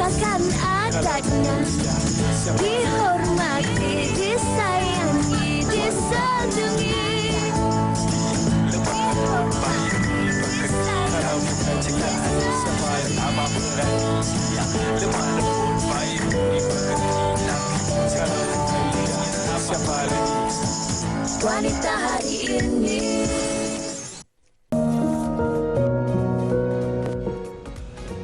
lupakan adatnya. Dihormati, disayangi, disanjungi. Wanita hari ini.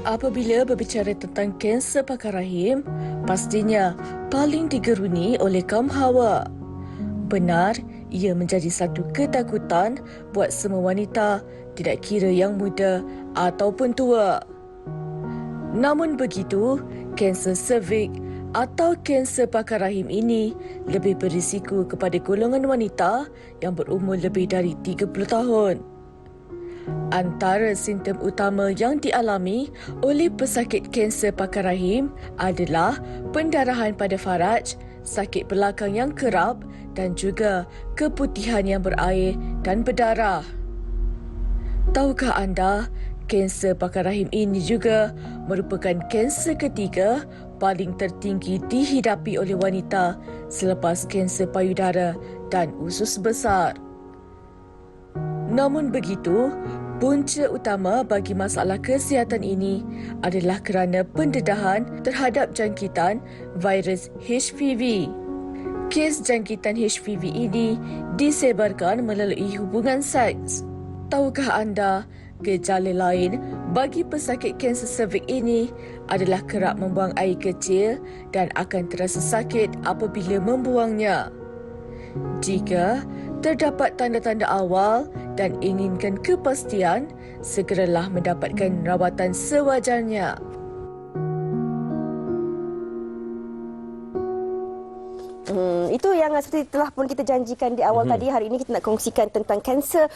Apabila berbicara tentang kanser pakar rahim, pastinya paling digeruni oleh kaum hawa. Benar, ia menjadi satu ketakutan buat semua wanita, tidak kira yang muda ataupun tua. Namun begitu, kanser cervix atau kanser pakar rahim ini lebih berisiko kepada golongan wanita yang berumur lebih dari 30 tahun. Antara simptom utama yang dialami oleh pesakit kanser pakar rahim adalah pendarahan pada faraj, sakit belakang yang kerap dan juga keputihan yang berair dan berdarah. Tahukah anda, kanser pakar rahim ini juga merupakan kanser ketiga paling tertinggi dihidapi oleh wanita selepas kanser payudara dan usus besar. Namun begitu, punca utama bagi masalah kesihatan ini adalah kerana pendedahan terhadap jangkitan virus HPV. Kes jangkitan HPV ini disebarkan melalui hubungan seks. Tahukah anda, gejala lain bagi pesakit kanser cervix ini adalah kerap membuang air kecil dan akan terasa sakit apabila membuangnya. Jika terdapat tanda-tanda awal dan inginkan kepastian, segeralah mendapatkan rawatan sewajarnya. Itu yang seperti telah pun kita janjikan di awal tadi. Hari ini kita nak kongsikan tentang kanser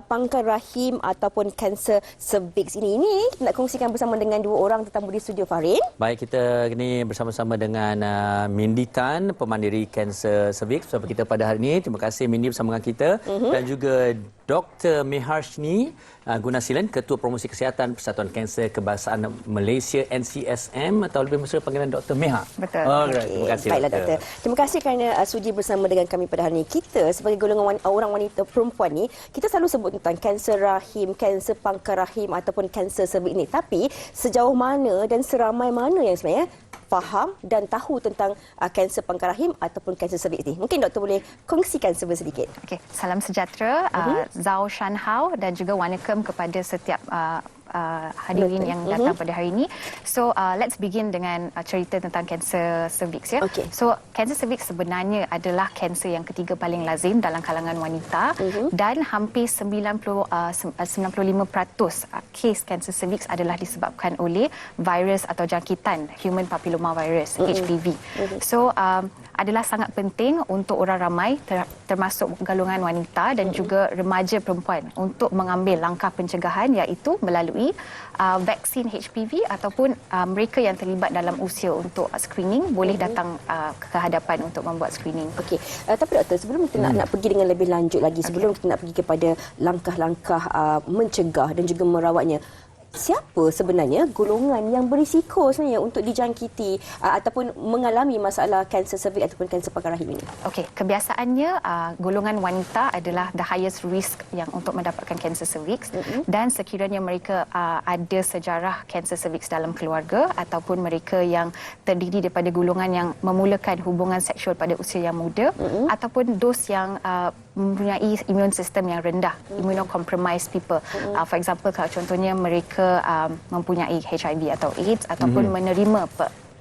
pangkal rahim ataupun kanser cervix ini. Kita nak kongsikan bersama dengan dua orang tetamu di studio, Farin. Baik, kita ini bersama-sama dengan Mindy Tan, pemandiri kanser cervix bersama kita pada hari ini. Terima kasih Mindy bersama dengan kita. Dan juga Dr. Meharshni Gunasilan, Ketua Promosi Kesihatan Persatuan Kanser Kebangsaan Malaysia NCSM, atau lebih mesra panggilan Dr. Meha. Betul. Alright, terima kasih. Baiklah, Doktor. Terima kasih kerana sudi bersama dengan kami pada hari ini. Kita sebagai golongan orang wanita perempuan ni, kita selalu sebut tentang kanser rahim, kanser pangkal rahim ataupun kanser cervix ini. Tapi sejauh mana dan seramai mana yang sebenarnya faham dan tahu tentang kanser pangkal rahim ataupun kanser cervix ini? Mungkin doktor boleh kongsikan sedikit. Okey, salam sejahtera, Zhao Shan Hao dan juga wanakem kepada setiap hadirin yang datang pada hari ini. So let's begin dengan cerita tentang kanser cervix ya. Okay. So kanser cervix sebenarnya adalah kanser yang ketiga paling lazim dalam kalangan wanita dan hampir 95% kes kanser cervix adalah disebabkan oleh virus atau jangkitan human papilloma virus HPV. So adalah sangat penting untuk orang ramai termasuk golongan wanita dan juga remaja perempuan untuk mengambil langkah pencegahan, iaitu melalui vaksin HPV ataupun mereka yang terlibat dalam usia untuk screening boleh datang ke hadapan untuk membuat screening. Okey, tapi doktor, sebelum kita nak pergi dengan lebih lanjut lagi, sebelum kita nak pergi kepada langkah-langkah mencegah dan juga merawatnya, siapa sebenarnya golongan yang berisiko sebenarnya untuk dijangkiti ataupun mengalami masalah kanser cervix ataupun kanser pangkal rahim ini? Okey, kebiasaannya golongan wanita adalah the highest risk yang untuk mendapatkan kanser cervix dan sekiranya mereka ada sejarah kanser cervix dalam keluarga ataupun mereka yang terdiri daripada golongan yang memulakan hubungan seksual pada usia yang muda ataupun dos yang mempunyai immune system yang rendah, immunocompromised people. For example, kalau contohnya mereka mempunyai HIV atau AIDS ataupun menerima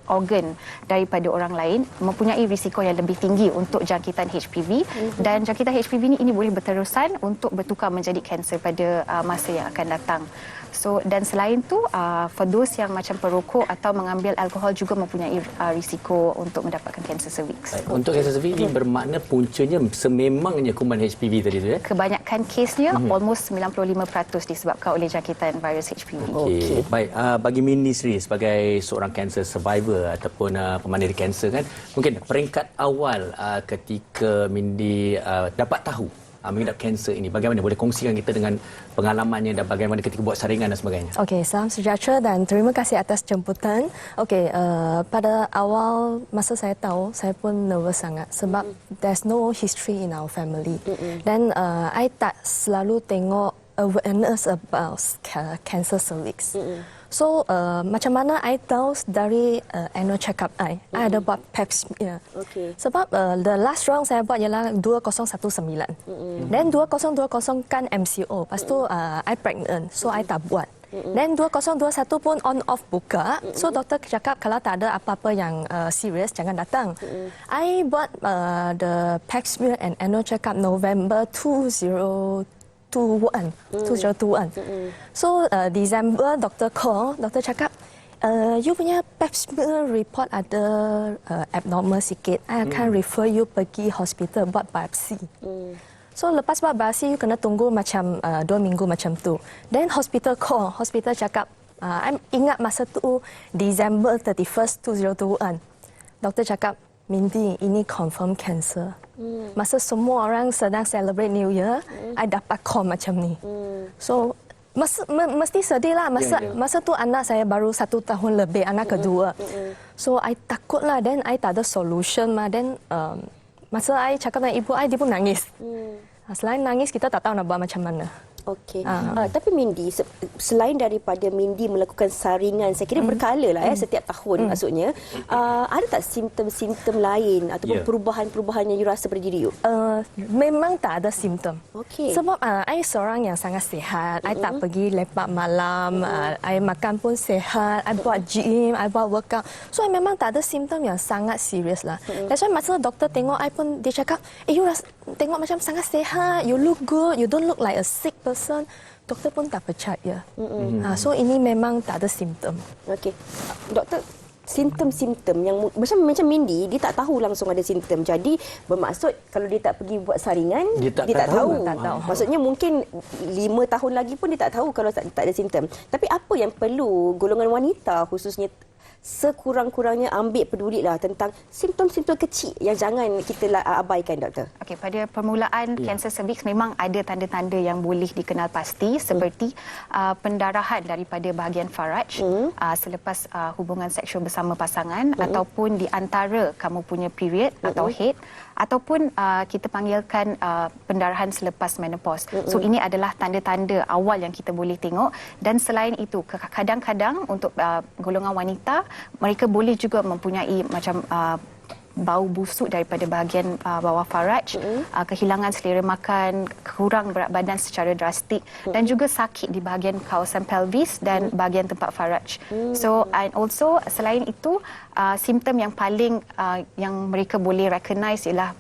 organ daripada orang lain, mempunyai risiko yang lebih tinggi untuk jangkitan HPV dan jangkitan HPV ini boleh berterusan untuk bertukar menjadi kanser pada masa yang akan datang. So, dan selain tu, for those yang macam perokok atau mengambil alkohol juga mempunyai risiko untuk mendapatkan kanser cervix. Untuk kanser cervix ini bermakna puncanya sememangnya kuman HPV tadi tu ya? Kebanyakan kesnya almost 95% disebabkan oleh jangkitan virus HPV. Okey. Baik, bagi Mindy sendiri sebagai seorang kanser survivor ataupun pemandiri kanser kan, mungkin peringkat awal ketika Mindy dapat tahu mengidap kanser ini. Bagaimana boleh kongsikan kita dengan pengalamannya dan bagaimana ketika buat saringan dan sebagainya? Okey, salam sejahtera dan terima kasih atas jemputan. Okey, pada awal masa saya tahu, saya pun nervous sangat sebab there's no history in our family. Dan I tak selalu tengok awareness about cancer cervix. So macam mana I tahu dari annual check-up I ada buat pap smear. Sebab the last round saya buat ialah 2019. Then 2020 kan MCO. Lepas tu I pregnant, so I tak buat. Then 2021 pun on off buka. So doktor cakap kalau tak ada apa-apa yang serius jangan datang. I buat the pap smear and annual check-up November 2021. So December doktor call, doktor cakap you punya pap smear report ada abnormal sikit. I akan refer you pergi hospital buat biopsi. So lepas buat biopsi you kena tunggu macam 2 minggu macam tu. Then hospital call, hospital cakap I ingat masa tu December 31st 2021. Doktor cakap Mindy, ini confirm cancer. Masa semua orang sedang celebrate New Year, I dapat call macam ni. So, mesti sedih lah. Masa tu anak saya baru 1 tahun lebih, anak kedua. So, I takut lah. Then, I tak ada solution mah. Then, masa I cakap dengan ibu I, dia pun nangis. Selain nangis, kita tak tahu nak buat macam mana. Okey. Tapi Mindy, selain daripada Mindy melakukan saringan, saya kira berkala lah setiap tahun maksudnya, ada tak simptom-simptom lain ataupun perubahan-perubahan yang you rasa pada diri you? Memang tak ada simptom. Okey. Sebab I seorang yang sangat sihat. I tak pergi lepak malam. I makan pun sihat. I buat gym, I buat workout. So I memang tak ada simptom yang sangat serius lah. That's why masa doktor tengok I pun, dia cakap, you rasa, tengok macam sangat sihat. You look good. You don't look like a sick person. Doktor pun tak percaya. So ini memang tak ada simptom. Okey. Doktor, simptom-simptom yang macam Mindy, dia tak tahu langsung ada simptom. Jadi bermaksud kalau dia tak pergi buat saringan, dia tak tahu. Maksudnya mungkin 5 tahun lagi pun dia tak tahu kalau tak ada simptom. Tapi apa yang perlu golongan wanita khususnya sekurang-kurangnya ambil pedulilah tentang simptom-simptom kecil yang jangan kita abaikan, doktor. Okey, pada permulaan kanser cervix memang ada tanda-tanda yang boleh dikenal pasti seperti pendarahan daripada bahagian faraj selepas hubungan seksual bersama pasangan ataupun di antara kamu punya period atau head ataupun kita panggilkan pendarahan selepas menopause. So ini adalah tanda-tanda awal yang kita boleh tengok, dan selain itu kadang-kadang untuk golongan wanita mereka boleh juga mempunyai macam bau busuk daripada bahagian bawah faraj, kehilangan selera makan, kurang berat badan secara drastik dan juga sakit di bahagian kawasan pelvis dan bahagian tempat faraj. So and also selain itu simptom yang paling yang mereka boleh recognize ialah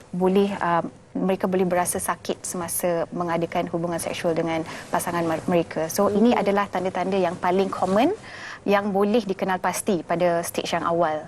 mereka boleh berasa sakit semasa mengadakan hubungan seksual dengan pasangan mereka. So ini adalah tanda-tanda yang paling common yang boleh dikenal pasti pada stage yang awal.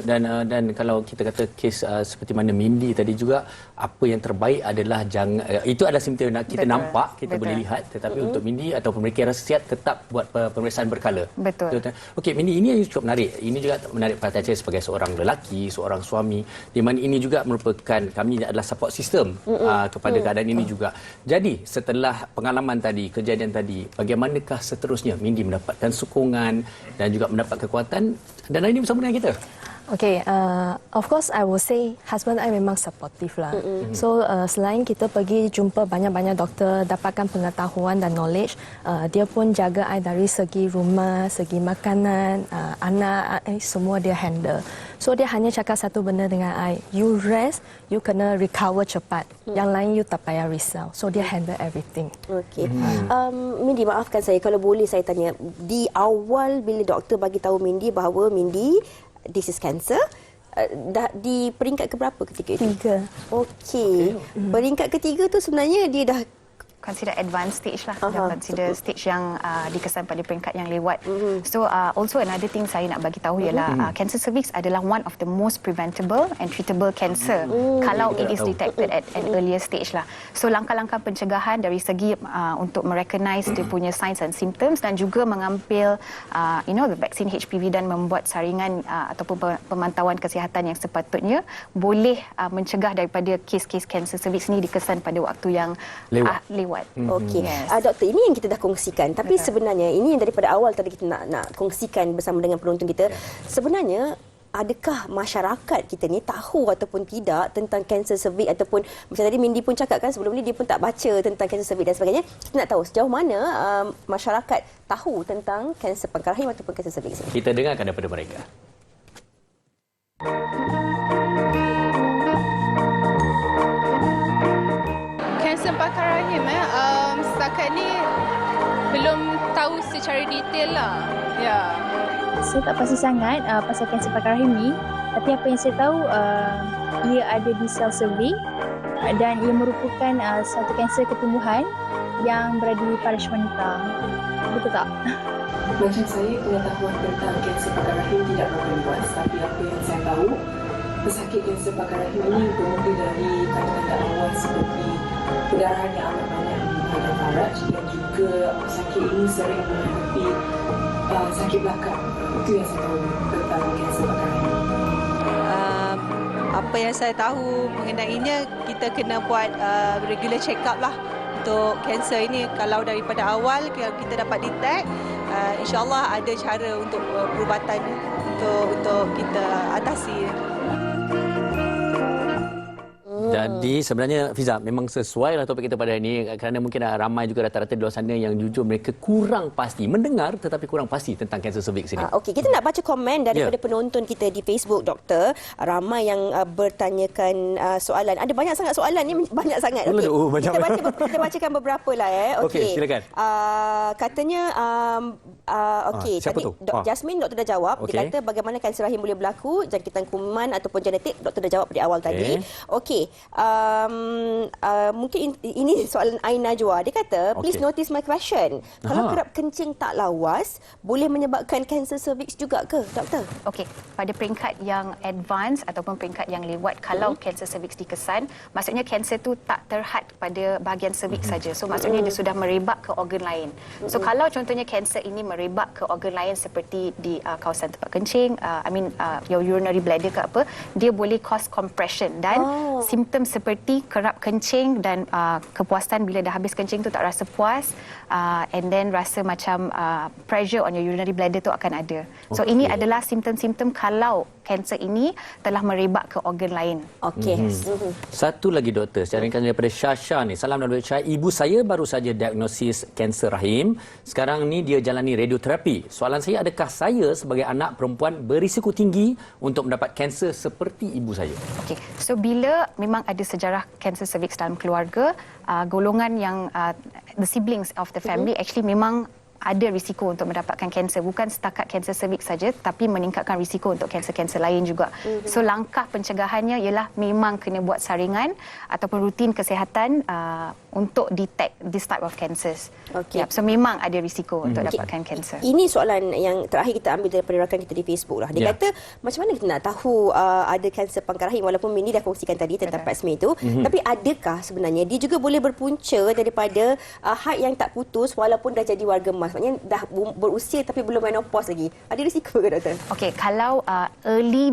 Dan kalau kita kata kes seperti mana Mindy tadi juga, apa yang terbaik adalah jangan itu adalah simptom yang kita nampak, kita boleh lihat, tetapi untuk Mindy ataupun mereka yang rasa sihat tetap buat pemeriksaan berkala. Betul. Okey, Mindy, ini yang cukup menarik. Ini juga menarik perhatian saya sebagai seorang lelaki, seorang suami, di mana ini juga merupakan kami adalah support system kepada keadaan ini juga. Jadi, setelah pengalaman tadi, kejadian tadi, bagaimanakah seterusnya Mindy mendapatkan sokongan dan juga mendapat kekuatan dan hari ini bersama dengan kita? Okay, of course I will say husband I memang supportive lah. So selain kita pergi jumpa banyak-banyak doktor, dapatkan pengetahuan dan knowledge, dia pun jaga I dari segi rumah, segi makanan, anak, semua dia handle. So dia hanya cakap satu benda dengan I, you rest, you kena recover cepat. Yang lain you tak payah risau. So dia handle everything. Okey. Mindy, maafkan saya kalau boleh saya tanya, di awal bila doktor bagi tahu Mindy bahawa Mindy this is cancer, dah di peringkat keberapa ketika itu? 3. Okey. Peringkat ketiga tu sebenarnya dia dah consider advanced stage lah. Dah consider stage yang dikesan pada peringkat yang lewat. So also another thing saya nak bagi tahu ialah cancer cervix adalah one of the most preventable and treatable cancer kalau it is detected at an earlier stage lah. So langkah-langkah pencegahan dari segi untuk merecognize dia punya signs and symptoms dan juga mengambil the vaksin HPV dan membuat saringan ataupun pemantauan kesihatan yang sepatutnya boleh mencegah daripada kes-kes kanser cervix ni dikesan pada waktu yang lewat. Okey. Doktor, ini yang kita dah kongsikan. Tapi sebenarnya ini yang daripada awal tadi kita nak kongsikan bersama dengan penonton kita. Sebenarnya adakah masyarakat kita ni tahu ataupun tidak tentang kanser cervix, ataupun macam tadi Mindy pun cakap kan sebelum ni dia pun tak baca tentang kanser cervix dan sebagainya. Kita nak tahu sejauh mana masyarakat tahu tentang kanser pangkal rahim ataupun kanser cervix ini. Kita dengarkan daripada mereka. Kanser pangkal rahim setakat ni belum tahu secara detail lah. Ya. Saya tak pasti sangat pasal kanser pangkal rahim ni, tapi apa yang saya tahu ia ada di sel cervix dan ia merupakan satu kanser ketumbuhan yang berada di paras wanita. Betul tak? Macam saya, pengetahuan tentang kanser pangkal rahim tidak berapa luas, tapi apa yang saya tahu, pesakit kanser pangkal rahim ini bermula dari tanda-tanda awal seperti perdarahan yang amat banyak di bahagian faraj, dan juga pesakit ini sering menghadapi sakit belakang. Itu yang saya tahu tentang kanser pangkal rahim. Apa yang saya tahu mengenainya, kita kena buat regular check-up lah untuk kanser ini. Kalau daripada awal kita dapat detect, insyaAllah ada cara untuk perubatan untuk kita atasi. Jadi sebenarnya Fiza, memang sesuai lah topik kita pada hari ini, kerana mungkin ramai juga rata-rata di luar sana yang jujur mereka kurang pasti mendengar tetapi kurang pasti tentang kanser cervix ini. Okey, kita nak baca komen daripada penonton kita di Facebook, Doktor. Ramai yang bertanyakan soalan. Ada banyak sangat soalan ni, banyak sangat. Okay. Kita bacakan beberapa lah. Okey, silakan. Katanya siapa tadi tu? Jasmine, Doktor dah jawab. Dia kata bagaimana kanser rahim boleh berlaku, jangkitan kuman ataupun genetik. Doktor dah jawab di awal tadi. Okey. Mungkin ini soalan Aina Jua. Dia kata, please notice my question. Kalau kerap kencing tak lawas, boleh menyebabkan kanser cervix juga ke, Doktor? Okey, pada peringkat yang advance ataupun peringkat yang lewat, kalau kanser cervix dikesan, maksudnya kanser tu tak terhad pada bahagian cervix saja. So maksudnya dia sudah merebak ke organ lain. So kalau contohnya kanser ini merebak ke organ lain seperti di kawasan tempat kencing, your urinary bladder ke apa, dia boleh cause compression dan simptom seperti kerap kencing dan kepuasan bila dah habis kencing tu tak rasa puas, and then rasa macam pressure on your urinary bladder tu akan ada. So ini adalah simptom-simptom kalau kanser ini telah merebak ke organ lain. Okey. Satu lagi, Doktor, saya ringkas daripada Syasha ni. Salam Dr. Syah. Ibu saya baru saja diagnosis kanser rahim. Sekarang ni dia jalani radioterapi. Soalan saya, adakah saya sebagai anak perempuan berisiko tinggi untuk mendapat kanser seperti ibu saya? Okey. So bila memang ada sejarah kanser cervix dalam keluarga, golongan yang the siblings of the family actually memang ada risiko untuk mendapatkan kanser, bukan setakat kanser cervix saja, tapi meningkatkan risiko untuk kanser-kanser lain juga. So langkah pencegahannya ialah memang kena buat saringan ataupun rutin kesihatan untuk detect this type of cancers. So memang ada risiko untuk dapatkan kanser. Ini soalan yang terakhir kita ambil daripada rakan kita di Facebook lah. Dia kata, macam mana kita nak tahu ada kanser pangkal rahim, walaupun Mindy dah kongsikan tadi tentang pap smear itu, tapi adakah sebenarnya dia juga boleh berpunca daripada haid yang tak putus walaupun dah jadi warga emas? Maksudnya dah berusia tapi belum menopause lagi. Ada risiko ke, Doktor? Okey, kalau early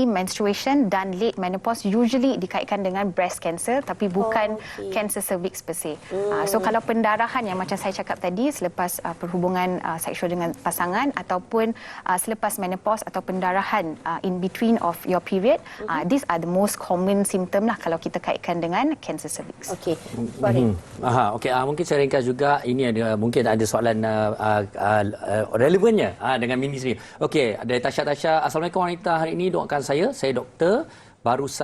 menstruation dan late menopause usually dikaitkan dengan breast cancer tapi bukan cancer cervix per se. So kalau pendarahan yang macam saya cakap tadi selepas perhubungan seksual dengan pasangan ataupun selepas menopause atau pendarahan in between of your period, these are the most common symptom lah kalau kita kaitkan dengan cancer cervix. Okey. Mungkin saya ringkas juga, ini ada mungkin ada soalan relevannya dengan Mindy sendiri. Okey, dari Tasha. Assalamualaikum wanita, hari ini doakan saya doktor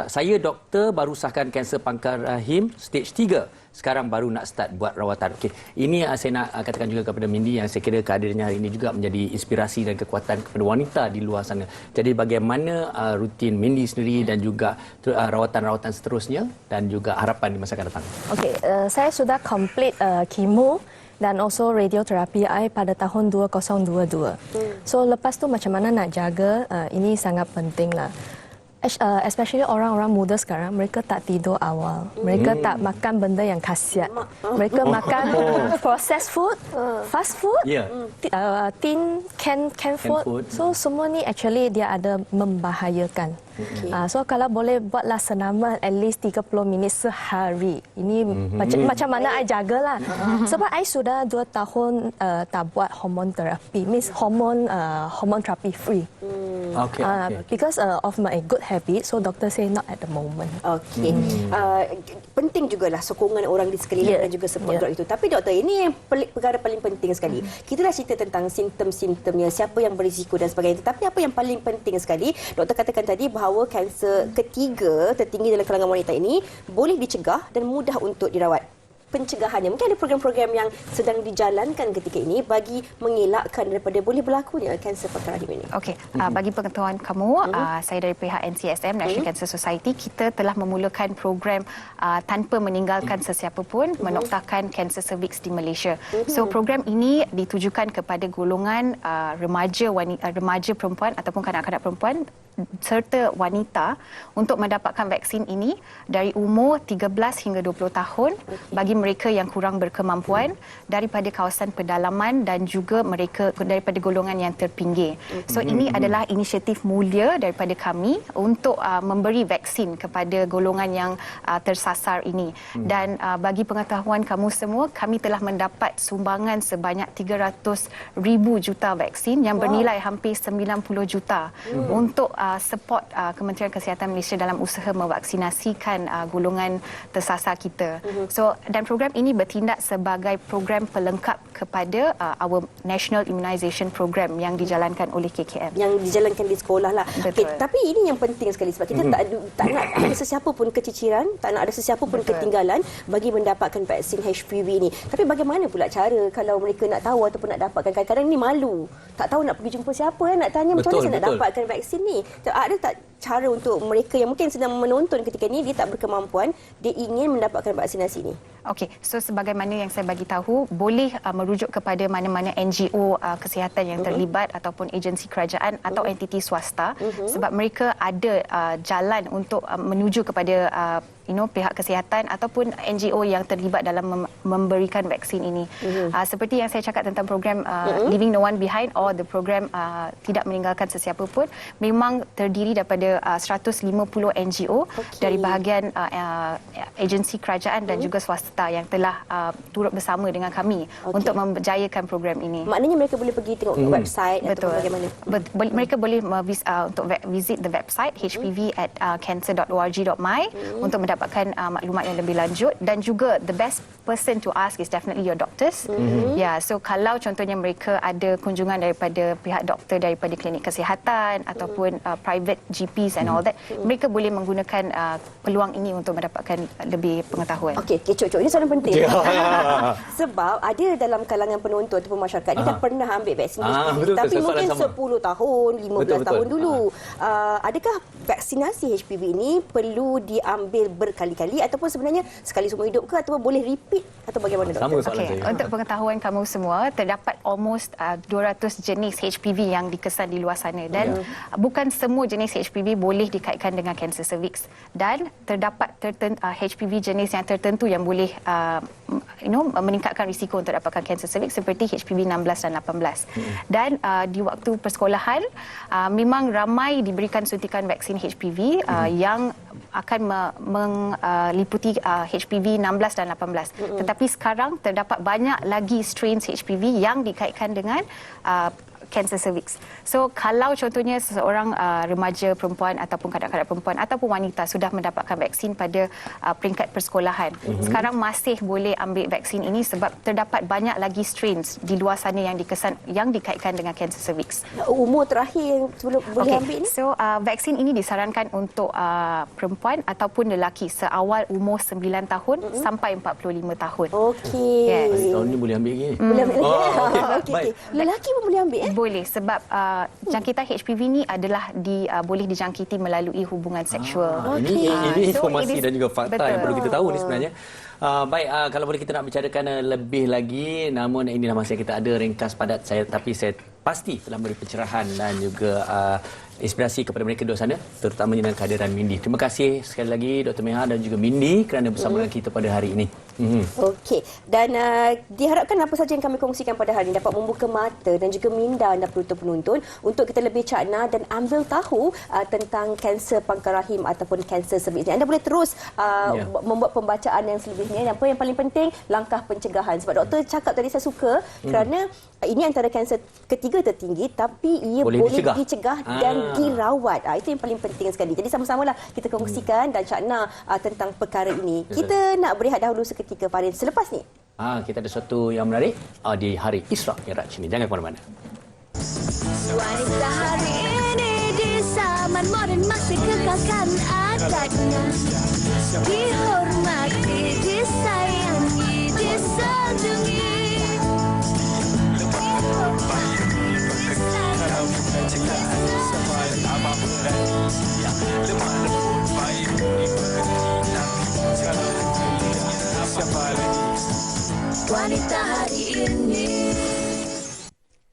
saya doktor baru sahkan kanser pangkal rahim stage 3. Sekarang baru nak start buat rawatan. Okey, ini saya nak katakan juga kepada Mindy yang saya kira kehadirannya hari ini juga menjadi inspirasi dan kekuatan kepada wanita di luar sana. Jadi bagaimana rutin Mindy sendiri dan juga rawatan-rawatan seterusnya dan juga harapan di masa akan datang. Okey, saya sudah complete chemo dan also radioterapi pada tahun 2022. So lepas tu macam mana nak jaga, ini sangat penting lah. Especially orang-orang muda sekarang, mereka tak tidur awal. Mereka tak makan benda yang khasiat. Mereka makan processed food, fast food, tin, can food. So semua ni actually dia ada membahayakan. So kalau boleh buatlah senaman at least 30 minit sehari. Ini macam mana I jagalah. Sebab I sudah 2 tahun tak buat hormone terapi. Means hormone terapi free. Because of my good habit, so doktor say not at the moment. Okey. Penting jugalah sokongan orang di sekeliling dan juga support drug itu. Tapi doktor, ini yang perkara paling penting sekali. Kita dah cerita tentang simptom-simptomnya, siapa yang berisiko dan sebagainya. Tapi apa yang paling penting sekali, doktor katakan tadi bahawa kanser ketiga tertinggi dalam kalangan wanita ini boleh dicegah dan mudah untuk dirawat. Pencegahannya, mungkin ada program-program yang sedang dijalankan ketika ini bagi mengelakkan daripada boleh berlakunya kanser pangkal rahim ini. Okey, bagi pengetahuan kamu, saya dari pihak NCSM, National Cancer Society, kita telah memulakan program tanpa meninggalkan sesiapa pun menoktarkan kanser cervix di Malaysia. So program ini ditujukan kepada golongan remaja perempuan ataupun kanak-kanak perempuan serta wanita untuk mendapatkan vaksin ini dari umur 13 hingga 20 tahun bagi mereka yang kurang berkemampuan daripada kawasan pedalaman dan juga mereka daripada golongan yang terpinggir. So ini adalah inisiatif mulia daripada kami untuk memberi vaksin kepada golongan yang tersasar ini. Dan bagi pengetahuan kamu semua, kami telah mendapat sumbangan sebanyak 300,000 juta vaksin yang bernilai hampir 90 juta untuk support Kementerian Kesihatan Malaysia dalam usaha mevaksinasikan golongan tersasar kita. So dan program ini bertindak sebagai program pelengkap kepada our National Immunisation Program yang dijalankan oleh KKM. Yang dijalankan di sekolah lah. Okay, tapi ini yang penting sekali sebab kita tak nak ada sesiapa pun keciciran, tak nak ada sesiapa pun ketinggalan bagi mendapatkan vaksin HPV ini. Tapi bagaimana pula cara kalau mereka nak tahu ataupun nak dapatkan? Kadang-kadang ni malu. Tak tahu nak pergi jumpa siapa, nak tanya macam mana saya nak dapatkan vaksin ni. Ada tak cara untuk mereka yang mungkin sedang menonton ketika ini, dia tak berkemampuan, dia ingin mendapatkan vaksinasi ini? Okey, so sebagaimana yang saya bagi tahu, boleh merujuk kepada mana-mana NGO kesihatan yang terlibat ataupun agensi kerajaan atau entiti swasta sebab mereka ada jalan untuk menuju kepada pihak kesihatan ataupun NGO yang terlibat dalam memberikan vaksin ini. Seperti yang saya cakap tentang program Leaving No One Behind or the program tidak meninggalkan sesiapa pun, memang terdiri daripada 150 NGO dari bahagian agensi kerajaan dan juga swasta yang telah turut bersama dengan kami untuk memberjayakan program ini. Maknanya mereka boleh pergi tengok website atau bagaimana? Mereka boleh untuk visit the website hpv@cancer.org.my untuk mendapatkan maklumat yang lebih lanjut, dan juga the best person to ask is definitely your doctors. So kalau contohnya mereka ada kunjungan daripada pihak doktor daripada klinik kesihatan ataupun private GPs and all that, mereka boleh menggunakan peluang ini untuk mendapatkan lebih pengetahuan. Okey, Cok, ini soalan penting. Sebab ada dalam kalangan penonton ataupun masyarakat dia dah pernah ambil vaksin HPV, tapi mungkin 10 tahun, 15 tahun dulu. Adakah vaksinasi HPV ini perlu diambil berkali-kali ataupun sebenarnya sekali seumur hidup ke, ataupun boleh repeat atau bagaimana, doktor? Untuk pengetahuan kamu semua, terdapat almost 200 jenis HPV yang dikesan di luar sana, dan bukan semua jenis HPV boleh dikaitkan dengan kanser cervix, dan terdapat HPV jenis yang tertentu yang boleh meningkatkan risiko untuk dapatkan kanser cervix seperti HPV 16 dan 18. Dan di waktu persekolahan memang ramai diberikan suntikan vaksin HPV yang akan meliputi HPV 16 dan 18. Tetapi sekarang terdapat banyak lagi strains HPV yang dikaitkan dengan kanser cervix. So kalau contohnya seseorang remaja perempuan ataupun kanak-kanak perempuan ataupun wanita sudah mendapatkan vaksin pada peringkat persekolahan, sekarang masih boleh ambil vaksin ini sebab terdapat banyak lagi strains di luar sana yang dikaitkan dengan kanser cervix. Umur terakhir yang sebelum boleh ambil ni? So vaksin ini disarankan untuk perempuan ataupun lelaki seawal umur 9 tahun sampai 45 tahun. Okey. Yes. Tahun ni boleh ambil lagi. Boleh ambil. okey. Okey. Lelaki pun boleh ambil Boleh sebab jangkitan HPV ni adalah boleh dijangkiti melalui hubungan seksual. Ini So, informasi it is- dan juga fakta betul. yang perlu kita tahu ni sebenarnya. Baik, kalau boleh kita nak bicarakan lebih lagi, namun inilah masa yang kita ada ringkas padat tapi saya pasti telah beri pencerahan dan juga inspirasi kepada mereka di sana, terutamanya dengan kehadiran Mindy. Terima kasih sekali lagi Dr. Meha dan juga Mindy kerana bersama dengan kita pada hari ini. Okey. Dan diharapkan apa saja yang kami kongsikan pada hari ini dapat membuka mata dan juga minda anda penonton-penonton untuk kita lebih cakna dan ambil tahu tentang kanser pangkal rahim ataupun kanser cervix ini. Anda boleh terus membuat pembacaan yang selebihnya. Apa yang paling penting, langkah pencegahan. Sebab doktor cakap tadi saya suka kerana ini antara kanser ketiga tertinggi tapi ia boleh dicegah dan dirawat. Itu yang paling penting sekali. Jadi sama-samalah kita kongsikan dan cakna tentang perkara ini. Kita nak berehat dahulu seketika, Farin. Selepas ni Kita ada sesuatu yang menarik di hari Isra Miraj ini. Jangan ke mana-mana. Wanita hari ini di zaman moden masih kekalkan adatnya. Dihormati, disayangi, disanjungi. Dihormati, disayangi, disanjungi.